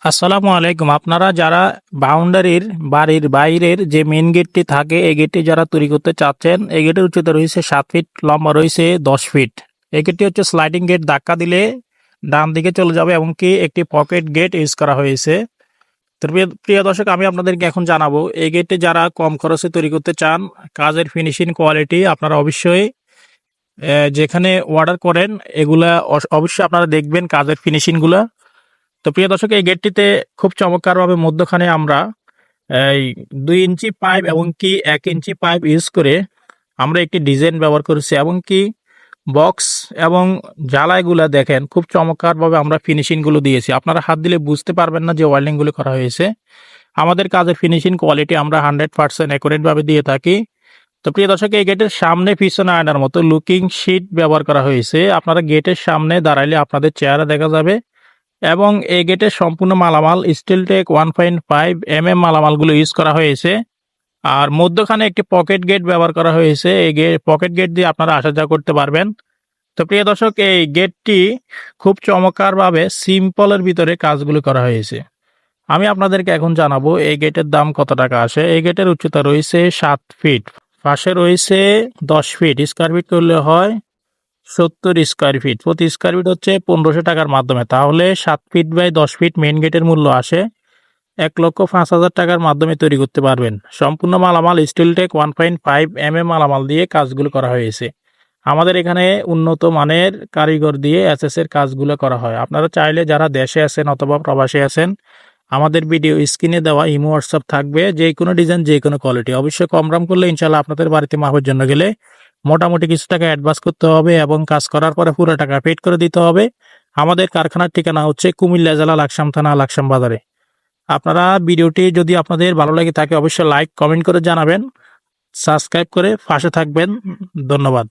আসসালামু আলাইকুম। আপনারা যারা বাউন্ডারির বাড়ির বাইরের যে মেইন গেটটি থাকে এই গেটটি যারা তৈরি করতে চাচ্ছেন, এই গেটের উচ্চতা রয়েছে ৭ ফিট, লম্বা রয়েছে 10 ফিট। এই গেটটি হচ্ছে স্লাইডিং গেট, ধাক্কা দিলে ডান দিকে চলে যাবে এবং কি একটি পকেট গেট ইউজ করা হয়েছে। তো প্রিয় দর্শক, আমি আপনাদেরকে এখন জানাবো এই গেটটি যারা কম খরচে তৈরি করতে চান, কাজের ফিনিশিং কোয়ালিটি আপনারা অবশ্যই যেখানে অর্ডার করেন এগুলা অবশ্যই আপনারা দেখবেন কাজের ফিনিশিংগুলা। তো প্রিয় দর্শক, এই গেটটিতে খুব চমৎকারভাবে মধ্যখানে আমরা এই 2 ইঞ্চি পাইপ এবং কি 1 ইঞ্চি পাইপ ইউজ করে আমরা একটি ডিজাইন ব্যবহার করেছি এবং কি বক্স এবং জ্বালাইগুলা দেখেন খুব চমৎকারভাবে আমরা ফিনিশিংগুলো দিয়েছি। আপনারা হাত দিলে বুঝতে পারবেন না যে ওয়েল্ডিংগুলো করা হয়েছে। আমাদের কাজের ফিনিশিং কোয়ালিটি আমরা 100% অ্যাকুরেটভাবে দিয়ে থাকি। তো প্রিয় দর্শক, এই গেটের সামনে পিছনে আয়নার মতো লুকিং শিট ব্যবহার করা হয়েছে। আপনারা গেটের সামনে দাঁড়াইলে আপনাদের চেহারা দেখা যাবে এবং এই গেটের সম্পূর্ণ মালামাল স্টিলটেক 1.5 mm মালামালগুলো ইউজ করা হয়েছে। আর মধ্যখানে একটি পকেট গেট ব্যবহার করা হয়েছে। এই পকেট গেট দিয়ে আপনারা আসা যাওয়া করতে পারবেন। তো প্রিয় দর্শক, এই গেটটি খুব চমৎকারভাবে সিম্পলের ভিতরে কাজগুলো করা হয়েছে। আমি আপনাদেরকে এখন জানাবো এই গেটের দাম কত টাকা আসে। এই গেটের উচ্চতা রয়েছে 7 ফিট, পাশে রয়েছে 10 ফিট, স্কোয়ার ফিট করলে হয় 70 স্কোয়ার ফিট। প্রতি স্কোয়ার ফিট হচ্ছে 1500 টাকার মাধ্যমে, তাহলে 7 ফিট বাই 10 ফিট মেইন গেটের মূল্য আসে 1,05,000 টাকার মাধ্যমে তৈরি করতে পারবেন। সম্পূর্ণ মালামাল স্টিলটেক 1.5 mm মালামাল দিয়ে কাজগুলো করা হয়েছে। আমাদের এখানে উন্নত মানের কারিগর দিয়ে এসএস এর কাজগুলো করা হয়। আপনারা চাইলে যারা দেশে আছেন অথবা প্রবাসে আছেন, আমাদের ভিডিও স্ক্রিনে দেওয়া ইমো হোয়াটসঅ্যাপ থাকবে। যে কোনো ডিজাইন, যে কোনো কোয়ালিটি অবশ্যই কম দাম করলে ইনশাল্লাহ আপনাদের বাড়িতে মাপের জন্য গেলে মোটামুটি কিছু টাকা অ্যাডভান্স করতে হবে এবং কাজ করার পরে পুরো টাকা পেড করে দিতে হবে। আমাদের কারখানার ঠিকানা হচ্ছে কুমিল্লা জেলা লাকসাম থানা, লাকসাম বাজারে। আপনারা ভিডিওটি যদি আপনাদের ভালো লাগে থাকে অবশ্যই লাইক কমেন্ট করে জানাবেন, সাবস্ক্রাইব করে পাশে থাকবেন। ধন্যবাদ।